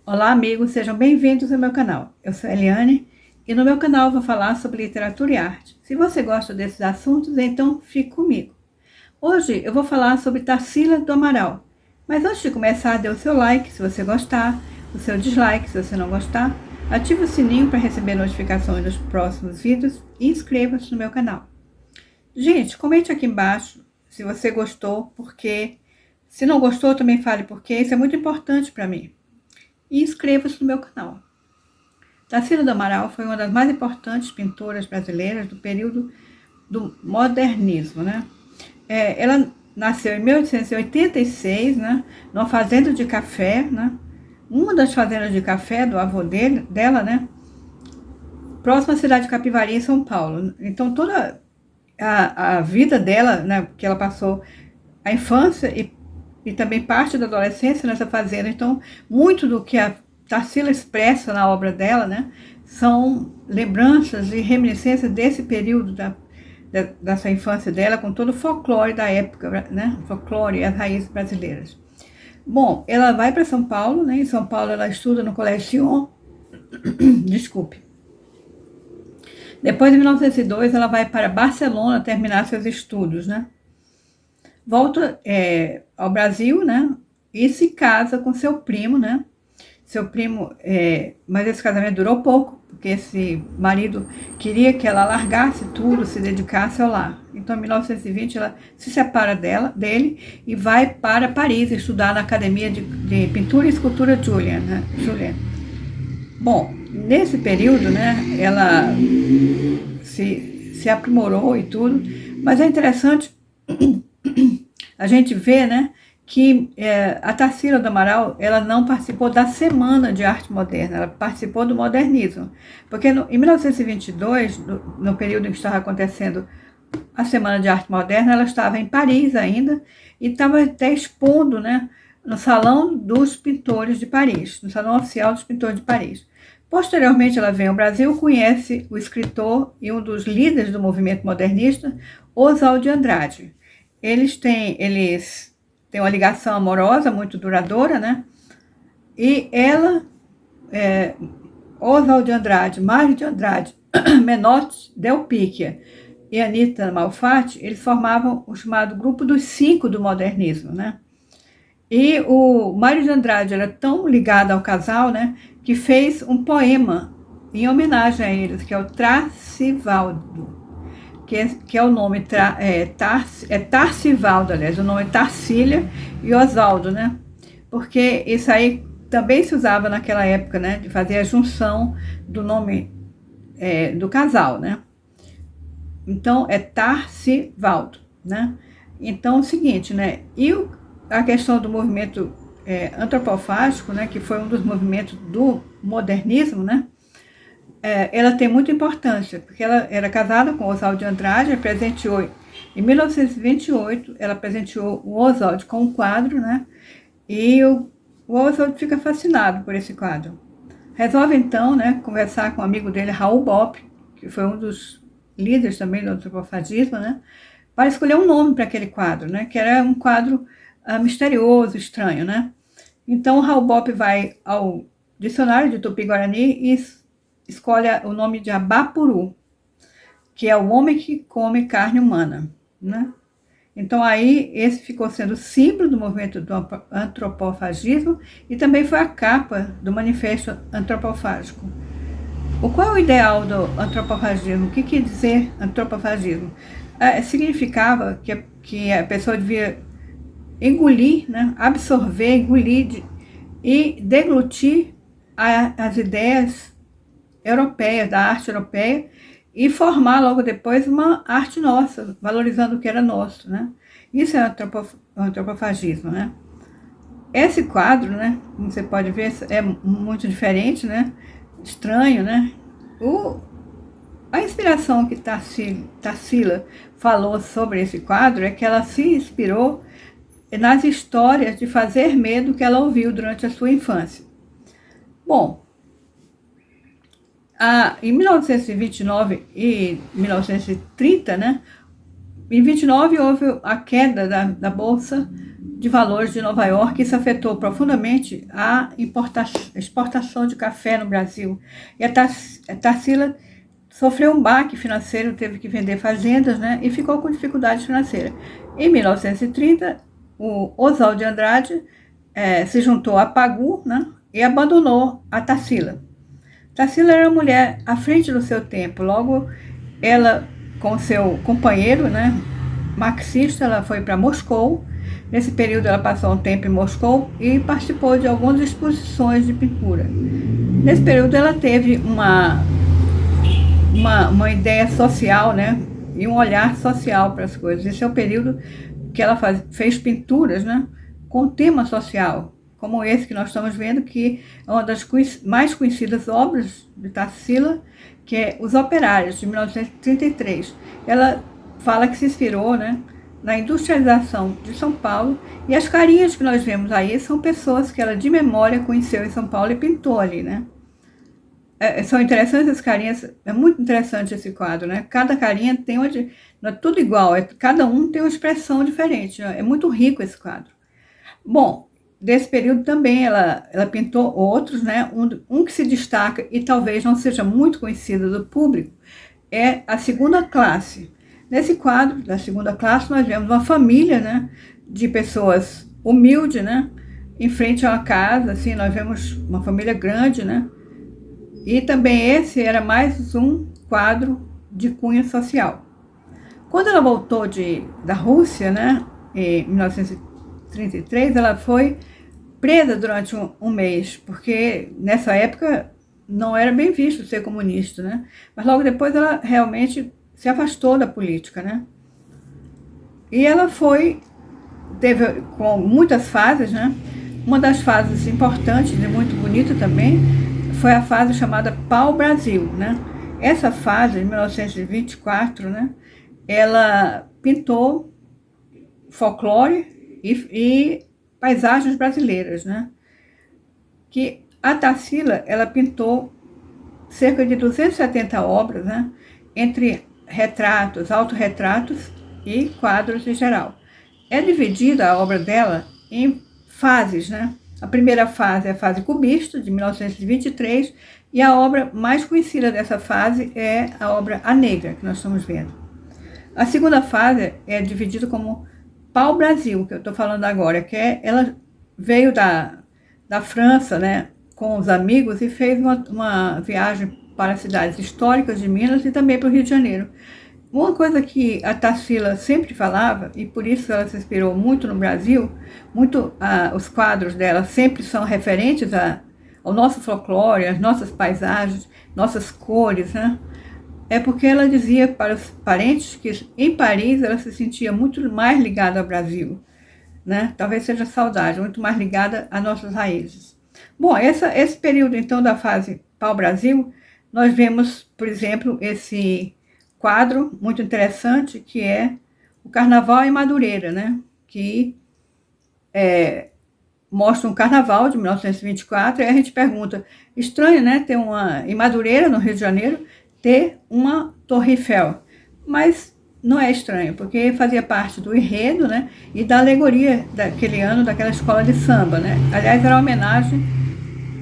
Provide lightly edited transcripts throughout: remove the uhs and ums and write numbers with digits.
Olá, amigos, sejam bem-vindos ao meu canal. Eu sou a Eliane e no meu canal eu vou falar sobre literatura e arte. Se você gosta desses assuntos, então fique comigo. Hoje eu vou falar sobre Tarsila do Amaral. Mas antes de começar, dê o seu like se você gostar, o seu dislike se você não gostar, ative o sininho para receber notificações dos próximos vídeos e inscreva-se no meu canal. Gente, comente aqui embaixo se você gostou, porque se não gostou, também fale porque isso é muito importante para mim. E inscreva-se no meu canal. Tarsila do Amaral foi uma das mais importantes pintoras brasileiras do período do modernismo, né? Ela nasceu em 1886, né? Numa fazenda de café, né? Uma das fazendas de café do avô dela, né? Próxima à cidade de Capivari, em São Paulo. Então, toda a vida dela, né? Que ela passou a infância e também parte da adolescência nessa fazenda. Então, muito do que a Tarsila expressa na obra dela, né, são lembranças e reminiscências desse período dessa infância dela, com todo o folclore da época, né, folclore e as raízes brasileiras. Bom, ela vai para São Paulo, né, em São Paulo ela estuda no Colégio Sion, desculpe. Depois, em 1902, ela vai para Barcelona terminar seus estudos, né. Volta ao Brasil, né, e se casa com seu primo, né, seu primo, mas esse casamento durou pouco, porque esse marido queria que ela largasse tudo, se dedicasse ao lar. Então, em 1920, ela se separa dele e vai para Paris estudar na Academia de Pintura e Escultura Julian, né? Bom, nesse período, né, ela se aprimorou e tudo, mas é interessante a gente ver, né, que a Tarsila do Amaral, ela não participou da Semana de Arte Moderna, ela participou do modernismo, porque em 1922, no período em que estava acontecendo a Semana de Arte Moderna, ela estava em Paris ainda, e estava até expondo, né, no Salão dos Pintores de Paris, no Salão Oficial dos Pintores de Paris. Posteriormente, ela vem ao Brasil, conhece o escritor e um dos líderes do movimento modernista, Oswald de Andrade. Eles têm uma ligação amorosa muito duradoura, né? E ela, Oswald de Andrade, Mário de Andrade, Menotti Del Picchia e Anita Malfatti, eles formavam o chamado Grupo dos Cinco do modernismo, né? E o Mário de Andrade era tão ligado ao casal, né, que fez um poema em homenagem a eles, que é o Tarcivaldo, que é o nome, Tarcivaldo, aliás, o nome é Tarsília e Oswaldo, né? Porque isso aí também se usava naquela época, né, de fazer a junção do nome do casal, né? Então, é Tarcivaldo, né? Então, é o seguinte, né? E a questão do movimento antropofágico, né, que foi um dos movimentos do modernismo, né? Ela tem muita importância, porque ela era casada com Oswald de Andrade, presenteou, em 1928, ela presenteou o Oswald com um quadro, né? E o Oswald fica fascinado por esse quadro. Resolve, então, né, conversar com um amigo dele, Raul Bopp, que foi um dos líderes também do antropofagismo, né? Para escolher um nome para aquele quadro, né? Que era um quadro misterioso, estranho, né? Então, o Raul Bopp vai ao dicionário de Tupi-Guarani e escolhe o nome de Abapuru, que é o homem que come carne humana, né? Então, aí, esse ficou sendo símbolo do movimento do antropofagismo e também foi a capa do manifesto antropofágico. Qual é o ideal do antropofagismo? O que quer dizer antropofagismo? Significava que a pessoa devia engolir, né? Absorver, engolir e deglutir as ideias europeias, da arte europeia, e formar logo depois uma arte nossa, valorizando o que era nosso, né? Isso é o antropofagismo, né? Esse quadro, né, como você pode ver, é muito diferente, né? Estranho, né? A inspiração que Tarsila falou sobre esse quadro é que ela se inspirou nas histórias de fazer medo que ela ouviu durante a sua infância. Bom, em 1929 e 1930, né? Em 29 houve a queda da Bolsa de Valores de Nova York. Isso afetou profundamente a exportação de café no Brasil. E a Tarsila sofreu um baque financeiro, teve que vender fazendas, né, e ficou com dificuldades financeiras. Em 1930, o Oswald de Andrade se juntou a Pagu, né, e abandonou a Tarsila. Tarsila era uma mulher à frente do seu tempo. Logo, ela, com seu companheiro, né, marxista, ela foi para Moscou. Nesse período, ela passou um tempo em Moscou e participou de algumas exposições de pintura. Nesse período, ela teve uma ideia social, né, e um olhar social para as coisas. Esse é o período que ela fez pinturas, né, com tema social, como esse que nós estamos vendo, que é uma das mais conhecidas obras de Tarsila, que é Os Operários, de 1933. Ela fala que se inspirou, né, na industrialização de São Paulo, e as carinhas que nós vemos aí são pessoas que ela de memória conheceu em São Paulo e pintou ali, né. São interessantes as carinhas, é muito interessante esse quadro, né? Cada carinha tem não é tudo igual, cada um tem uma expressão diferente, né? É muito rico esse quadro. Bom, desse período também ela pintou outros, né? Um que se destaca e talvez não seja muito conhecido do público é A Segunda Classe. Nesse quadro da Segunda Classe nós vemos uma família, né, de pessoas humildes, né, em frente a uma casa, assim, nós vemos uma família grande, né? E também esse era mais um quadro de cunho social. Quando ela voltou da Rússia, né, em 1933, ela foi presa durante um mês, porque nessa época não era bem visto ser comunista, né? Mas logo depois ela realmente se afastou da política, né? E ela teve com muitas fases, né? Uma das fases importantes e muito bonita também foi a fase chamada Pau-Brasil, né? Essa fase, em 1924, né, ela pintou folclore e paisagens brasileiras, né? Que a Tarsila, ela pintou cerca de 270 obras, né? Entre retratos, autorretratos e quadros em geral. É dividida a obra dela em fases, né? A primeira fase é a fase cubista, de 1923, e a obra mais conhecida dessa fase é a obra A Negra, que nós estamos vendo. A segunda fase é dividida como Pau-Brasil, que eu estou falando agora, ela veio da França, né, com os amigos e fez uma viagem para as cidades históricas de Minas e também para o Rio de Janeiro. Uma coisa que a Tarsila sempre falava, e por isso ela se inspirou muito no Brasil, os quadros dela sempre são referentes ao nosso folclore, às nossas paisagens, nossas cores, né? É porque ela dizia para os parentes que em Paris ela se sentia muito mais ligada ao Brasil, né? Talvez seja saudade, muito mais ligada às nossas raízes. Bom, esse período então da fase Pau-Brasil, nós vemos, por exemplo, esse quadro muito interessante que é o Carnaval em Madureira, né? Que mostra um carnaval de 1924 e a gente pergunta, estranho, né? Ter em Madureira, no Rio de Janeiro, ter uma Torre Eiffel, mas não é estranho, porque fazia parte do enredo, né? E da alegoria daquele ano, daquela escola de samba, né? Aliás, era uma homenagem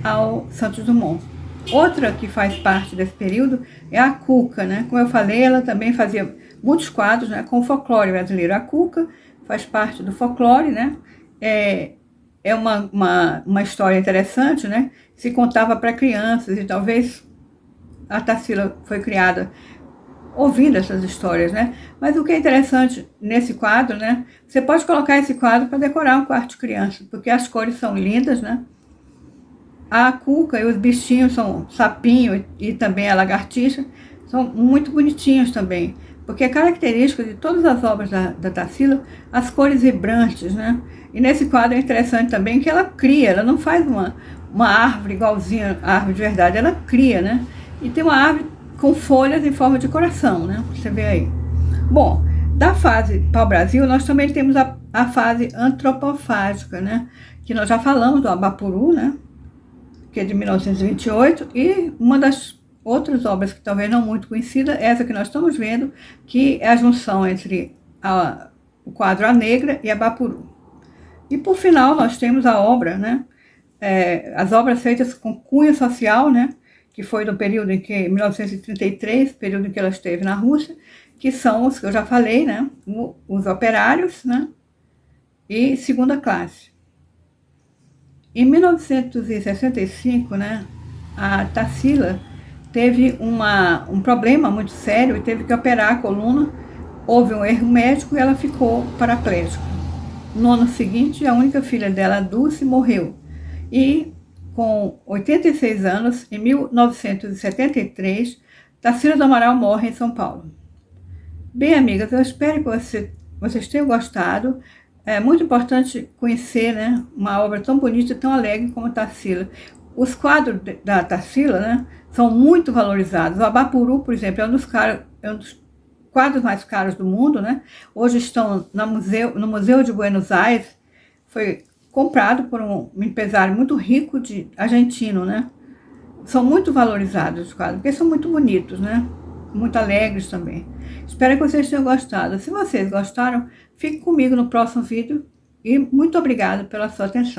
ao Santos Dumont. Outra que faz parte desse período é a Cuca, né? Como eu falei, ela também fazia muitos quadros, né, com o folclore brasileiro. A Cuca faz parte do folclore, né? É uma história interessante, né? Se contava para crianças e talvez a Tarsila foi criada ouvindo essas histórias, né? Mas o que é interessante nesse quadro, né? Você pode colocar esse quadro para decorar um quarto de criança, porque as cores são lindas, né? A Cuca e os bichinhos são sapinho e também a lagartixa, são muito bonitinhos também, porque é característico de todas as obras da Tarsila as cores vibrantes, né? E nesse quadro é interessante também que ela não faz uma árvore igualzinha à árvore de verdade, ela cria, né? E tem uma árvore com folhas em forma de coração, né? Você vê aí. Bom, da fase Pau-Brasil, nós também temos a fase antropofágica, né? Que nós já falamos do Abapuru, né? Que é de 1928, e uma das outras obras que talvez não muito conhecida, essa que nós estamos vendo, que é a junção entre o quadro A Negra e Abapuru. E por final nós temos a obra, né? As obras feitas com cunho social, né? Que foi do período em que, 1933, período em que ela esteve na Rússia, que são os que eu já falei, né? Os operários, né? E segunda classe. Em 1965, né? A Tarsila teve um problema muito sério e teve que operar a coluna. Houve um erro médico e ela ficou paraplégica. No ano seguinte, a única filha dela, Dulce, morreu. E com 86 anos, em 1973, Tarsila do Amaral morre em São Paulo. Bem, amigas, eu espero que vocês tenham gostado. É muito importante conhecer, né, uma obra tão bonita e tão alegre como Tarsila. Os quadros da Tarsila, né, são muito valorizados. O Abapuru, por exemplo, é um dos quadros mais caros do mundo, né? Hoje estão no Museu de Buenos Aires. Foi comprado por um empresário muito rico argentino, né? São muito valorizados os quadros, porque são muito bonitos, né? Muito alegres também. Espero que vocês tenham gostado. Se vocês gostaram, fique comigo no próximo vídeo e muito obrigada pela sua atenção.